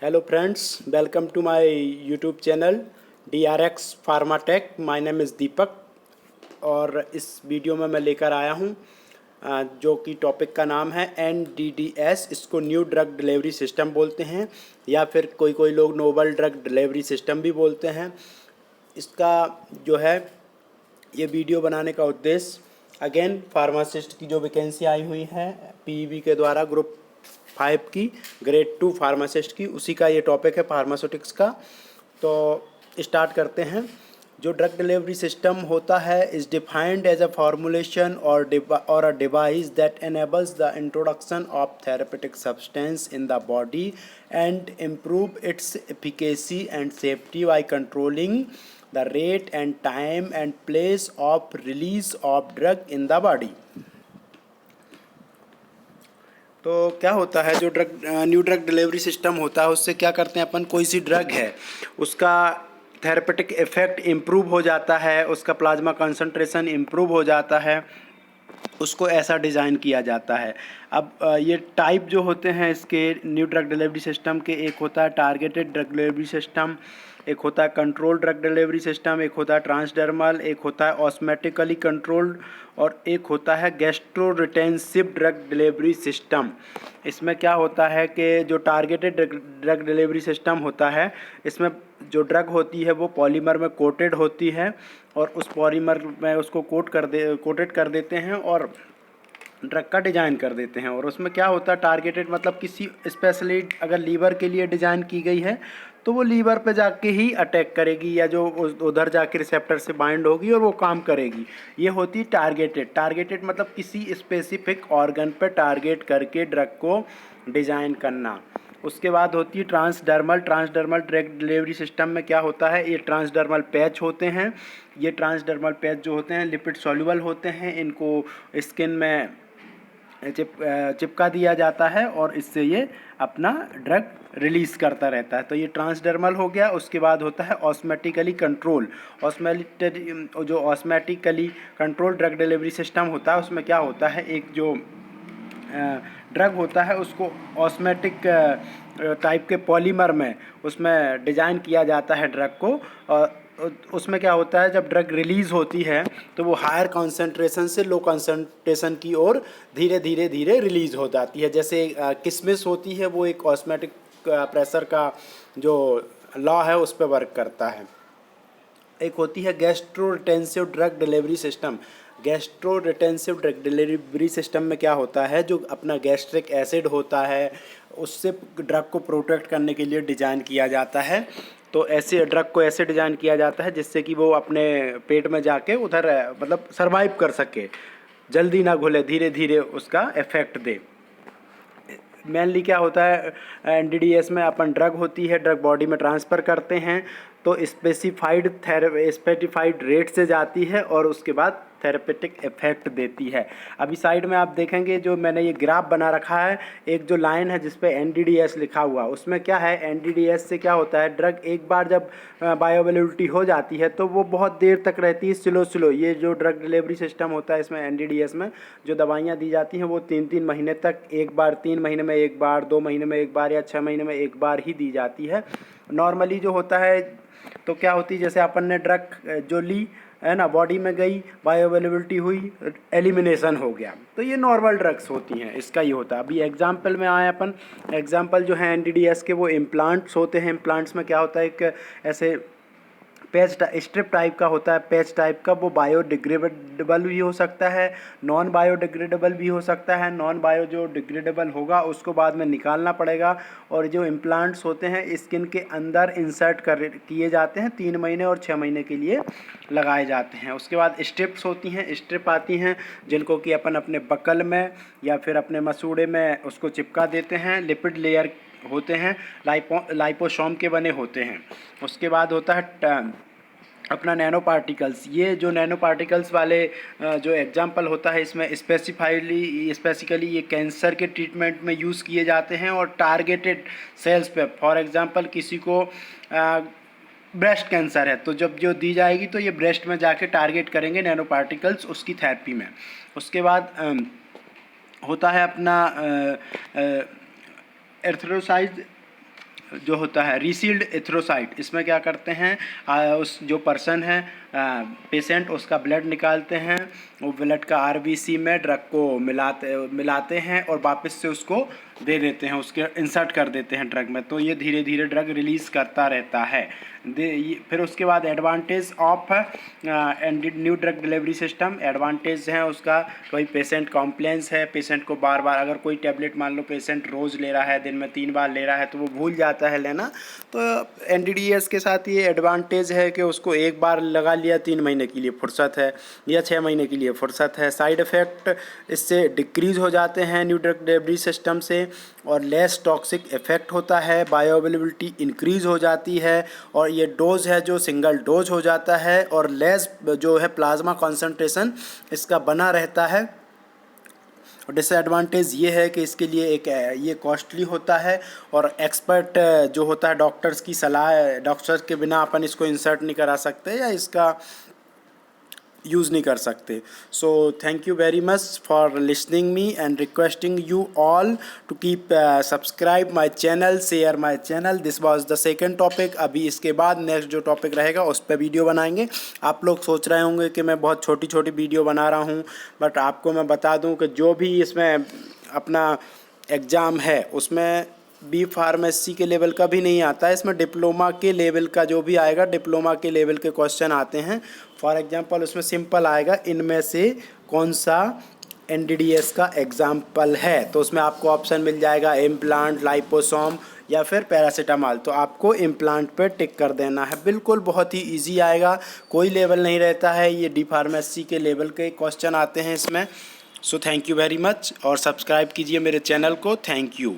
Hello friends, welcome to my YouTube channel DRX Pharmatech. My name is दीपक और इस video में मैं लेकर आया हूँ जो कि टॉपिक का नाम है NDDS। इसको न्यू ड्रग डिलीवरी सिस्टम बोलते हैं या फिर कोई लोग नोवल ड्रग डिलीवरी सिस्टम भी बोलते हैं। इसका जो है ये वीडियो बनाने का उद्देश्य अगेन फार्मासिस्ट की जो वैकेंसी आई हुई है PEB के द्वारा ग्रुप 5 की ग्रेड 2 फार्मासिस्ट की, उसी का ये टॉपिक है फार्मास्यूटिक्स का। तो स्टार्ट करते हैं। जो ड्रग डिलीवरी सिस्टम होता है is defined as a formulation और a device that enables the introduction of therapeutic substance in the body and improve its efficacy and safety by controlling the rate and time and place of release of drug in the body। तो क्या होता है जो new drug delivery system होता है उससे क्या करते हैं अपन, कोई सी ड्रग है उसका थेरेपेटिक इफेक्ट इम्प्रूव हो जाता है, उसका प्लाज्मा कंसंट्रेशन इम्प्रूव हो जाता है, उसको ऐसा डिज़ाइन किया जाता है। अब ये टाइप जो होते हैं इसके न्यू ड्रग डिलीवरी सिस्टम के, एक होता है टारगेटेड ड्रग डिलीवरी सिस्टम, एक होता है कंट्रोल ड्रग डिलीवरी सिस्टम, एक होता है ट्रांसडर्मल, एक होता है ऑस्मेटिकली कंट्रोल्ड और एक होता है gastro retentive drug delivery system. इसमें क्या होता है कि जो टारगेटेड ड्रग डिलीवरी सिस्टम होता है इसमें जो ड्रग होती है वो पॉलीमर में कोटेड होती है और उस पॉलीमर में उसको कोटेड कर देते हैं और ड्रग का डिज़ाइन कर देते हैं। और उसमें क्या होता है टारगेटेड मतलब किसी स्पेशली अगर लीवर के लिए डिज़ाइन की गई है तो वो लीवर पे जाके ही अटैक करेगी या जो उधर जाके रिसेप्टर से बाइंड होगी और वो काम करेगी। ये होती है टारगेटेड मतलब किसी स्पेसिफिक ऑर्गन पे टारगेट करके ड्रग को डिज़ाइन करना। उसके बाद होती है ट्रांसडर्मल ड्रग डिलीवरी सिस्टम में क्या होता है, ये ट्रांसडर्मल पैच होते हैं। ये ट्रांसडर्मल पैच जो होते हैं लिपिड सॉल्युबल होते हैं, इनको स्किन में चिपका दिया जाता है और इससे ये अपना ड्रग रिलीज़ करता रहता है। तो ये ट्रांसडर्मल हो गया। उसके बाद होता है ऑस्मेटिकली कंट्रोल। जो ऑस्मेटिकली कंट्रोल ड्रग डिलीवरी सिस्टम होता है उसमें क्या होता है, एक जो ड्रग होता है उसको ऑस्मेटिक टाइप के पॉलीमर में उसमें डिज़ाइन किया जाता है ड्रग को। और उसमें क्या होता है जब ड्रग रिलीज़ होती है तो वो हायर कॉन्सेंट्रेशन से लो कॉन्सेंट्रेशन की ओर धीरे रिलीज़ हो जाती है। जैसे किशमिश होती है वो एक ऑस्मेटिक प्रेशर का जो लॉ है उस पर वर्क करता है। एक होती है gastro retentive drug delivery system. Gastro retentive drug delivery system में क्या होता है, जो अपना गैस्ट्रिक एसिड होता है उससे ड्रग को प्रोटेक्ट करने के लिए डिज़ाइन किया जाता है। तो ऐसे ड्रग को ऐसे डिज़ाइन किया जाता है जिससे कि वो अपने पेट में जाके उधर मतलब सरवाइव कर सके, जल्दी ना घुले, धीरे उसका इफेक्ट दे। मेनली क्या होता है NDDS में अपन ड्रग होती है, ड्रग बॉडी में ट्रांसफ़र करते हैं तो स्पेसिफाइड रेट से जाती है और उसके बाद थेरेपेटिक इफेक्ट देती है। अभी साइड में आप देखेंगे जो मैंने ये ग्राफ बना रखा है, एक जो लाइन है जिस पे NDDS लिखा हुआ, उसमें क्या है NDDS से क्या होता है ड्रग एक बार जब बायोअवेलेबिलिटी हो जाती है तो वो बहुत देर तक रहती है स्लो। ये जो ड्रग डिलीवरी सिस्टम होता है इसमें NDDS में जो दवाइयाँ दी जाती हैं वो 3 महीने तक एक बार, 3 महीने में एक बार, 2 महीने में एक बार या 6 महीने में एक बार ही दी जाती है। नॉर्मली जो होता है तो क्या होती है जैसे अपन ने ड्रग जो ली है ना, बॉडी में गई, बायोअवेलेबिलिटी हुई, एलिमिनेशन हो गया, तो ये नॉर्मल ड्रग्स होती हैं, इसका ये होता है। अभी एग्जांपल में आए अपन, एग्जांपल जो है NDDS के वो इम्प्लांट्स होते हैं। इम्प्लांट्स में क्या होता है, एक ऐसे पैच स्ट्रिप टाइप का होता है, पैच टाइप का, वो बायोडिग्रेडेबल भी हो सकता है, नॉन बायोडिग्रेडेबल भी हो सकता है। नॉन बायो जो डिग्रेडेबल होगा उसको बाद में निकालना पड़ेगा। और जो इम्प्लांट्स होते हैं स्किन के अंदर इंसर्ट किए जाते हैं, 3 महीने और 6 महीने के लिए लगाए जाते हैं। उसके बाद स्ट्रिप्स होती हैं, स्ट्रिप आती हैं जिनको कि अपन अपने बकल में या फिर अपने मसूड़े में उसको चिपका देते हैं। लिपिड लेयर होते हैं, लाइपोसोम के बने होते हैं। उसके बाद होता है अपना नैनो पार्टिकल्स। ये जो नैनो पार्टिकल्स वाले जो एग्जांपल होता है इसमें स्पेसिकली ये कैंसर के ट्रीटमेंट में यूज़ किए जाते हैं और टारगेटेड सेल्स पे। फॉर एग्जांपल किसी को ब्रेस्ट कैंसर है तो जब जो दी जाएगी तो ये ब्रेस्ट में जाके टारगेट करेंगे नैनो पार्टिकल्स उसकी थेरेपी में। उसके बाद होता है अपना एर्थ्रोसाइज जो होता है रिसील्ड एथ्रोसाइट, इसमें क्या करते हैं उस जो पर्सन है पेशेंट उसका ब्लड निकालते हैं, वो ब्लड का आरबीसी में ड्रग को मिलाते हैं और वापस से उसको दे देते हैं, उसके इंसर्ट कर देते हैं ड्रग में, तो ये धीरे धीरे ड्रग रिलीज़ करता रहता है। फिर उसके बाद advantage of new drug delivery system, advantage है उसका, कोई पेशेंट कॉम्प्लेंस है, पेशेंट को बार बार अगर कोई टैबलेट मान लो पेशेंट रोज़ ले रहा है, दिन में 3 बार ले रहा है, तो वो भूल जाता है लेना, तो NDDS के साथ ये एडवांटेज है कि उसको एक बार लगा लिया 3 महीने के लिए फुर्सत है या 6 महीने के लिए फुर्सत है। साइड इफ़ेक्ट इससे डिक्रीज़ हो जाते हैं न्यू ड्रग डिलीवरी सिस्टम से, और लेस टॉक्सिक इफ़ेक्ट होता है, बायो अवेलेबिलिटी इंक्रीज़ हो जाती है, और ये डोज है जो सिंगल डोज हो जाता है, और लेस जो है प्लाज्मा कंसंट्रेशन इसका बना रहता है। और डिसएडवांटेज ये है कि इसके लिए ये कॉस्टली होता है, और एक्सपर्ट जो होता है डॉक्टर्स की सलाह, डॉक्टर्स के बिना अपन इसको इंसर्ट नहीं करा सकते या इसका यूज़ नहीं कर सकते। So thank you very much for listening me and requesting you all to keep subscribe my channel, share my channel. This was the second topic. अभी इसके बाद नेक्स्ट जो टॉपिक रहेगा उस पर वीडियो बनाएंगे। आप लोग सोच रहे होंगे कि मैं बहुत छोटी छोटी वीडियो बना रहा हूँ, बट आपको मैं बता दूँ कि जो भी इसमें अपना एग्ज़ाम है उसमें बी फार्मेसी के लेवल का भी नहीं आता है, इसमें डिप्लोमा के लेवल का जो भी आएगा, डिप्लोमा के लेवल के क्वेश्चन आते हैं। फॉर एग्जांपल उसमें सिंपल आएगा इनमें से कौन सा NDDS का एग्जाम्पल है, तो उसमें आपको ऑप्शन मिल जाएगा इम्प्लांट, लाइपोसोम या फिर पैरासीटामॉल, तो आपको इम्प्लांट पे टिक कर देना है। बिल्कुल बहुत ही इजी आएगा, कोई लेवल नहीं रहता है, ये डी फार्मेसी के लेवल के क्वेश्चन आते हैं इसमें। सो थैंक यू वेरी मच, और सब्सक्राइब कीजिए मेरे चैनल को। Thank you.